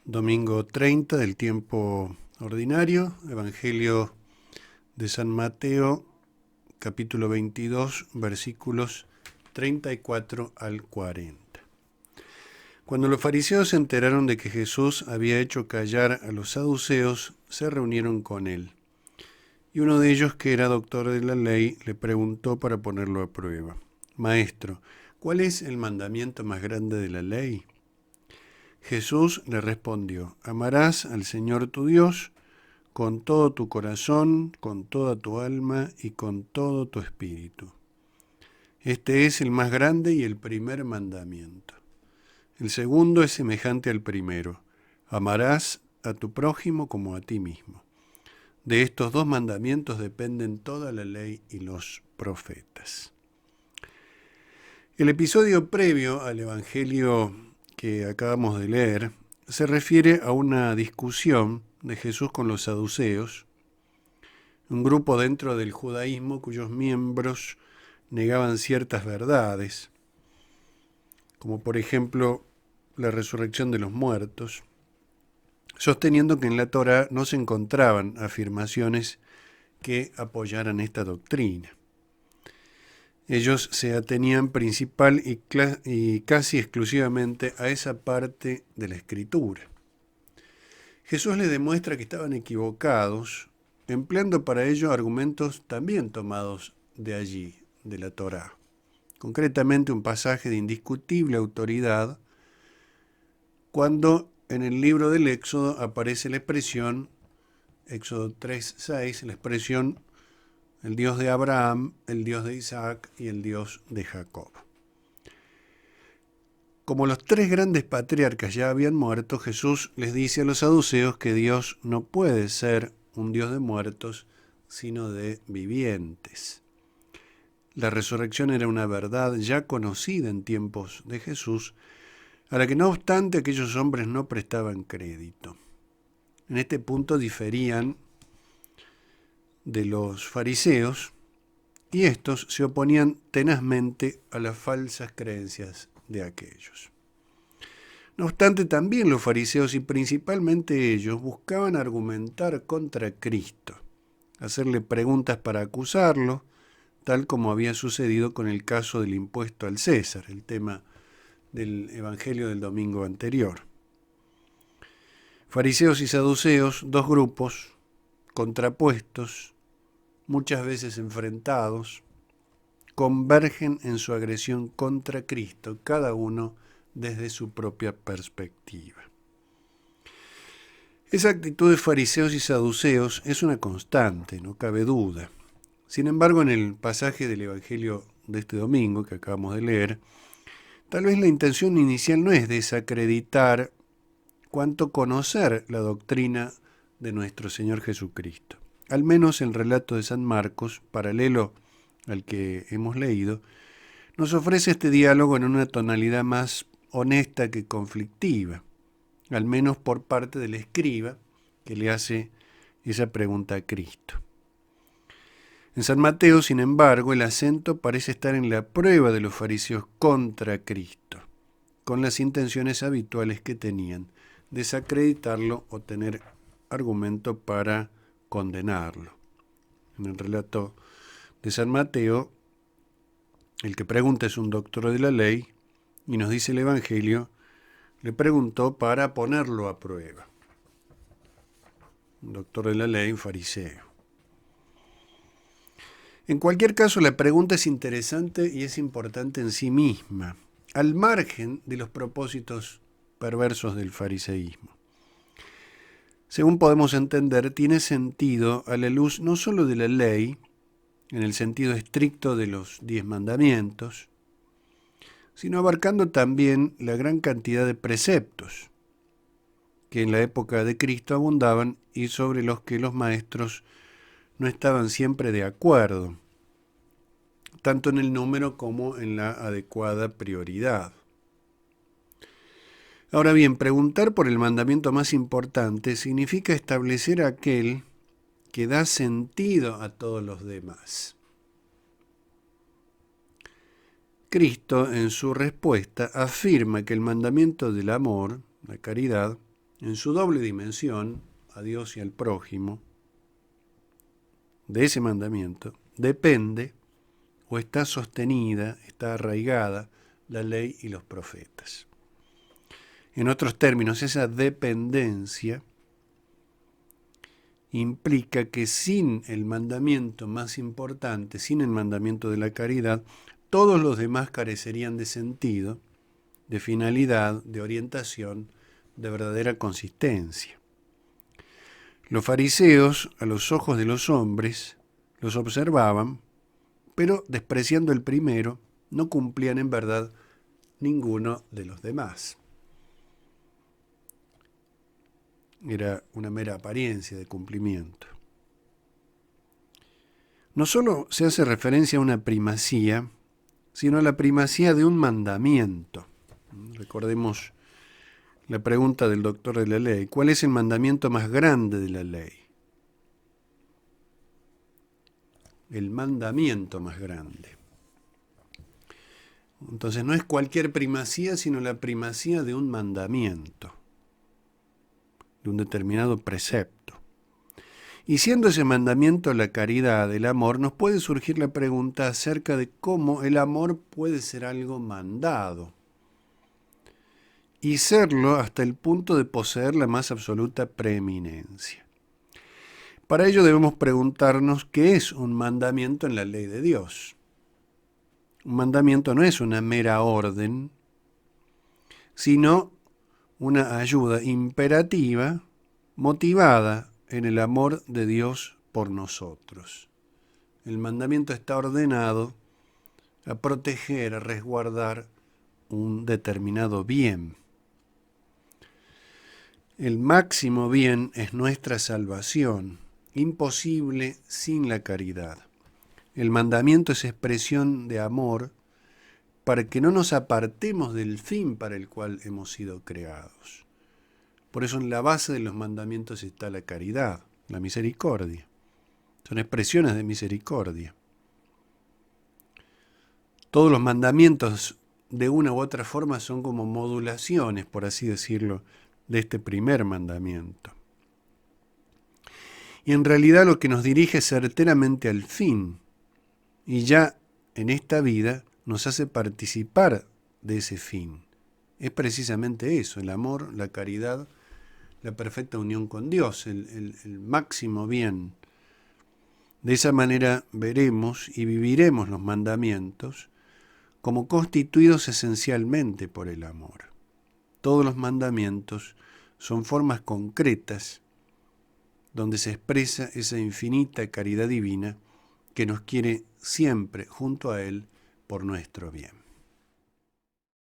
Domingo 30 del tiempo ordinario, Evangelio de San Mateo, capítulo 22, versículos 34 al 40. Cuando los fariseos se enteraron de que Jesús había hecho callar a los saduceos, se reunieron con él. Y uno de ellos, que era doctor de la ley, le preguntó para ponerlo a prueba: Maestro, ¿cuál es el mandamiento más grande de la ley? Jesús le respondió: Amarás al Señor tu Dios con todo tu corazón, con toda tu alma y con todo tu espíritu. Este es el más grande y el primer mandamiento. El segundo es semejante al primero: amarás a tu prójimo como a ti mismo. De estos dos mandamientos dependen toda la ley y los profetas. El episodio previo al Evangelio que acabamos de leer se refiere a una discusión de Jesús con los saduceos, un grupo dentro del judaísmo cuyos miembros negaban ciertas verdades, como por ejemplo la resurrección de los muertos, sosteniendo que en la Torá no se encontraban afirmaciones que apoyaran esta doctrina. Ellos se atenían principal y casi exclusivamente a esa parte de la Escritura. Jesús les demuestra que estaban equivocados, empleando para ello argumentos también tomados de allí, de la Torá. Concretamente un pasaje de indiscutible autoridad, cuando en el libro del Éxodo aparece la expresión, Éxodo 3:6, la expresión el Dios de Abraham, el Dios de Isaac y el Dios de Jacob. Como los tres grandes patriarcas ya habían muerto, Jesús les dice a los saduceos que Dios no puede ser un Dios de muertos, sino de vivientes. La resurrección era una verdad ya conocida en tiempos de Jesús, a la que no obstante aquellos hombres no prestaban crédito. En este punto diferían de los fariseos, y estos se oponían tenazmente a las falsas creencias de aquellos. No obstante, también los fariseos, y principalmente ellos, buscaban argumentar contra Cristo, hacerle preguntas para acusarlo, tal como había sucedido con el caso del impuesto al César, el tema del Evangelio del domingo anterior. Fariseos y saduceos, dos grupos contrapuestos, muchas veces enfrentados, convergen en su agresión contra Cristo, cada uno desde su propia perspectiva. Esa actitud de fariseos y saduceos es una constante, no cabe duda. Sin embargo, en el pasaje del Evangelio de este domingo que acabamos de leer, tal vez la intención inicial no es desacreditar cuanto conocer la doctrina de nuestro Señor Jesucristo. Al menos el relato de San Marcos, paralelo al que hemos leído, nos ofrece este diálogo en una tonalidad más honesta que conflictiva, al menos por parte del escriba que le hace esa pregunta a Cristo. En San Mateo, sin embargo, el acento parece estar en la prueba de los fariseos contra Cristo, con las intenciones habituales que tenían: desacreditarlo o tener argumento para condenarlo. En el relato de San Mateo, el que pregunta es un doctor de la ley, y nos dice el Evangelio, le preguntó para ponerlo a prueba. Un doctor de la ley, un fariseo. En cualquier caso, la pregunta es interesante y es importante en sí misma, al margen de los propósitos perversos del fariseísmo. Según podemos entender, tiene sentido a la luz no solo de la ley, en el sentido estricto de los 10 mandamientos, sino abarcando también la gran cantidad de preceptos que en la época de Cristo abundaban y sobre los que los maestros no estaban siempre de acuerdo, tanto en el número como en la adecuada prioridad. Ahora bien, preguntar por el mandamiento más importante significa establecer aquel que da sentido a todos los demás. Cristo, en su respuesta, afirma que el mandamiento del amor, la caridad, en su doble dimensión, a Dios y al prójimo, de ese mandamiento, depende o está sostenida, está arraigada la ley y los profetas. En otros términos, esa dependencia implica que sin el mandamiento más importante, sin el mandamiento de la caridad, todos los demás carecerían de sentido, de finalidad, de orientación, de verdadera consistencia. Los fariseos, a los ojos de los hombres, los observaban, pero despreciando el primero, no cumplían en verdad ninguno de los demás. Era una mera apariencia de cumplimiento. No solo se hace referencia a una primacía, sino a la primacía de un mandamiento. Recordemos la pregunta del doctor de la ley: ¿cuál es el mandamiento más grande de la ley? El mandamiento más grande. Entonces no es cualquier primacía, sino la primacía de un mandamiento, de un determinado precepto. Y siendo ese mandamiento la caridad, el amor, nos puede surgir la pregunta acerca de cómo el amor puede ser algo mandado y serlo hasta el punto de poseer la más absoluta preeminencia. Para ello debemos preguntarnos qué es un mandamiento en la ley de Dios. Un mandamiento no es una mera orden, sino una ayuda imperativa motivada en el amor de Dios por nosotros. El mandamiento está ordenado a proteger, a resguardar un determinado bien. El máximo bien es nuestra salvación, imposible sin la caridad. El mandamiento es expresión de amor para que no nos apartemos del fin para el cual hemos sido creados. Por eso en la base de los mandamientos está la caridad, la misericordia. Son expresiones de misericordia. Todos los mandamientos de una u otra forma son como modulaciones, por así decirlo, de este primer mandamiento. Y en realidad lo que nos dirige certeramente al fin, y ya en esta vida nos hace participar de ese fin. Es precisamente eso, el amor, la caridad, la perfecta unión con Dios, el máximo bien. De esa manera veremos y viviremos los mandamientos como constituidos esencialmente por el amor. Todos los mandamientos son formas concretas donde se expresa esa infinita caridad divina que nos quiere siempre junto a Él por nuestro bien.